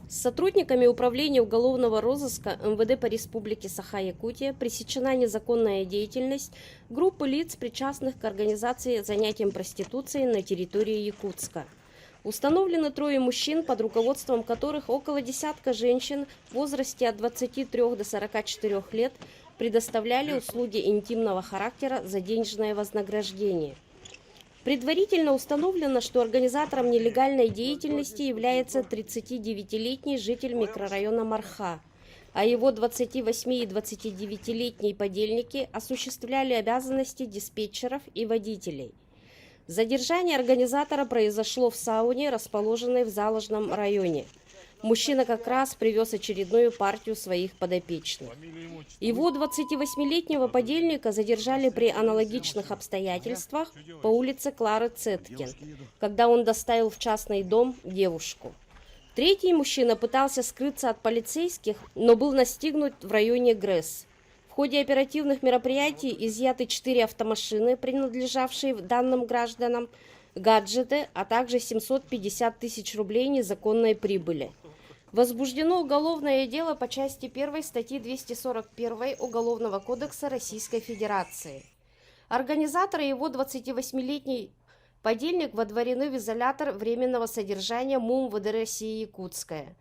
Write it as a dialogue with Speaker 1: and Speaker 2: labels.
Speaker 1: С сотрудниками Управления уголовного розыска МВД по Республике Саха-Якутия пресечена незаконная деятельность группы лиц, причастных к организации занятием проституцией на территории Якутска. Установлены 3 мужчин, под руководством которых около десятка женщин в возрасте от 23 до 44 лет предоставляли услуги интимного характера за денежное вознаграждение. Предварительно установлено, что организатором нелегальной деятельности является 39-летний житель микрорайона Марха, а его 28 и 29-летние подельники осуществляли обязанности диспетчеров и водителей. Задержание организатора произошло в сауне, расположенной в Заложном районе. Мужчина как раз привез очередную партию своих подопечных. Его 28-летнего подельника задержали при аналогичных обстоятельствах по улице Клары Цеткин, когда он доставил в частный дом девушку. 3-й мужчина пытался скрыться от полицейских, но был настигнут в районе ГРЭС. В ходе оперативных мероприятий изъяты 4 автомашины, принадлежавшие данным гражданам, гаджеты, а также 750 тысяч рублей незаконной прибыли. Возбуждено уголовное дело по части 1 статьи 241 Уголовного кодекса Российской Федерации. Организатор и его 28-летний подельник водворены в изолятор временного содержания МУМ ВД России Якутская.